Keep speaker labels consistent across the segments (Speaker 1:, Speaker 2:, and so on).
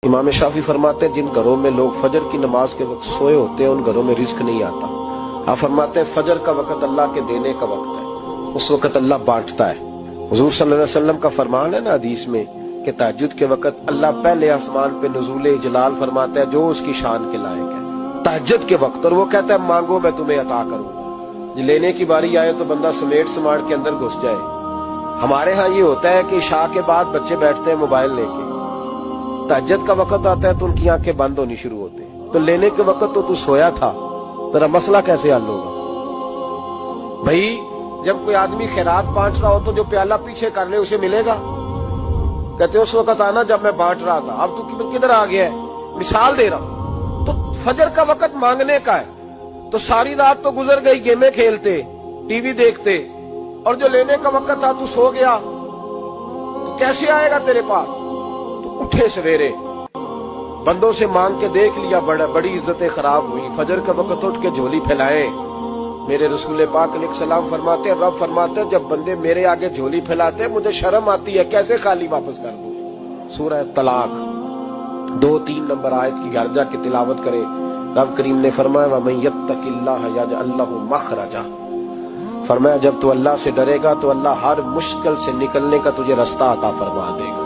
Speaker 1: इमाम शाफी फरमाते हैं जिन घरों में लोग फजर की नमाज के वक्त सोए होते हैं उन घरों में रिस्क नहीं आता। आप फरमाते हैं फजर का वक्त अल्लाह के देने का वक्त है, उस वक्त अल्लाह बांटता है। हुजूर सल्लल्लाहु अलैहि वसल्लम का फरमान है ना हदीस में कि तहज्जुद के वक्त अल्लाह पहले आसमान पे नुज़ूले जलाल फरमाता है जो उसकी शान के लायक है तहज्जुद के वक्त, और वो कहता है मांगो मैं तुम्हें अता करूंगा। लेने की बारी आए तो बंदा समेट समाट के अंदर घुस जाए। हमारे यहाँ ये होता है कि इशा के बाद बच्चे बैठते हैं मोबाइल लेके, तहज्जुद का वक्त आता है तो उनकी आंखें बंद होनी शुरू होती है। तो लेने के वक्त तो तू सोया था, तेरा मसला कैसे हल होगा? भाई जब कोई आदमी खैरात बांट रहा हो तो जो प्याला पीछे कर ले उसे मिलेगा? कहते उस वक्त आना जब मैं बांट रहा था, अब तू किधर आ गया है? मिसाल दे रहा हूं। तो फजर का वक्त मांगने का है, तो सारी रात तो गुजर गई गेमें खेलते टीवी देखते, और जो लेने का वक्त था तू सो गया, तो कैसे आएगा तेरे पास? तो उठे सवेरे, बंदों से मांग के देख लिया, बड़ी इज्जतें खराब हुई। फजर का वक्त उठ के झोली फैलाए। मेरे रसूल पाक अलैहिस्सलाम फरमाते हैं, रब फरमाते हैं जब बंदे मेरे आगे झोली फैलाते मुझे शर्म आती है, कैसे खाली वापस कर दूं। सूरह तलाक 2-3 नंबर आयत की घर जाके तिलावत करे। रब करीम ने फरमाया वमन यत्तकिल्लाह यजअल लहु मखरजा, फरमाया जब तू अल्लाह से डरेगा तो अल्लाह हर मुश्किल से निकलने का तुझे रास्ता अता फरमा देगा।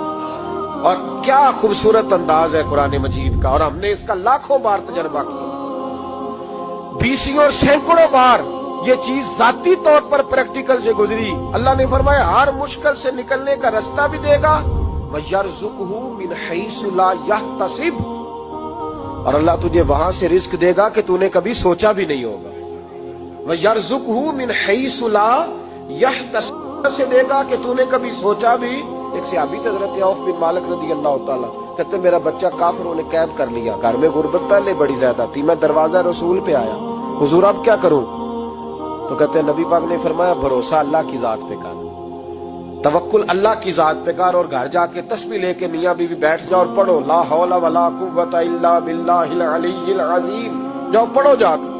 Speaker 1: और क्या खूबसूरत अंदाज है कुरान मजीद का, और हमने इसका लाखों बार तजर्बा किया, बीसियों और सैकड़ों बार ये चीज जाती तौर पर प्रैक्टिकल से गुजरी। अल्लाह ने फरमाया हर मुश्किल से निकलने का रास्ता भी देगा, वयरज़ुक़हु मिन हैसु ला यहतसिब, और अल्लाह तुझे वहां से रिस्क देगा कि तूने कभी सोचा भी नहीं होगा। वयरज़ुक़हु मिन हैसु ला यहतसिब से देगा कि तूने कभी सोचा भी। एक सहाबी थे हज़रत औफ बिन मालिक रज़ी अल्लाह तआला, कहते मेरा बच्चा काफिरों ने कैद कर लिया, घर में गुर्बत पहले बड़ी ज्यादा थी, मैं दरवाजा रसूल पे आया, हुजूर अब क्या करूं? तो कहते नबी पाक ने फरमाया भरोसा अल्लाह की जात पे कर, तवक्कुल अल्लाह की जात पे कर, और घर जाके तस्बीह लेके मियां बीवी बैठ जाओ और पढ़ो ला हौला वला कुव्वता इल्ला बिल्लाहिल अलीय्यिल अज़ीम, जाओ पढ़ो जाकर।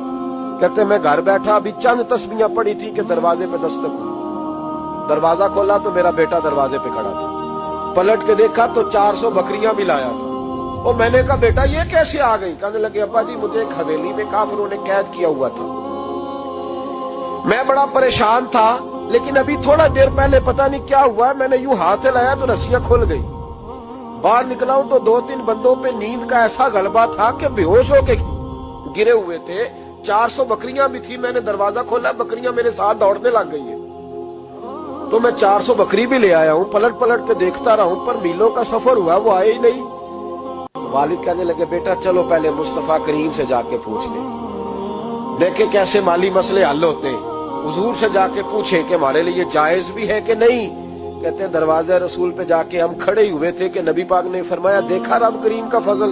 Speaker 1: कहते मैं घर बैठा अभी चंद तस्बीहां पढ़ी थी कि दरवाजे पे दस्तक हुई, दरवाजा खोला तो मेरा बेटा दरवाजे पे खड़ा था, पलट के देखा तो 400 बकरियां भी लाया था। और मैंने कहा बेटा ये कैसे आ गई? कहने लगे अब्बा जी मुझे एक हवेली में काफिरों ने कैद किया हुआ था, मैं बड़ा परेशान था, लेकिन अभी थोड़ा देर पहले पता नहीं क्या हुआ, मैंने यूं हाथ लाया तो रस्सियां खुल गई, बाहर निकला हूं तो 2-3 बंदों पे नींद का ऐसा गलबा था कि बेहोश होके गिरे हुए थे। 400 बकरियां भी थी, मैंने दरवाजा खोला, बकरियां मेरे साथ दौड़ने लग गई है, तो मैं 400 बकरी भी ले आया हूं, पलट पलट के देखता रहा हूं, पर मीलों का सफर हुआ वो आए ही नहीं। वालिद कहने लगे बेटा चलो पहले मुस्तफा करीम से जाके पूछ ले, देखे कैसे माली मसले हल होते हैं। हुजूर से जाके पूछे कि हमारे लिए जायज भी है कि नहीं। कहते हैं दरवाजे रसूल पे जाके हम खड़े हुए थे कि नबी पाक ने फरमाया देखा रब करीम का फजल,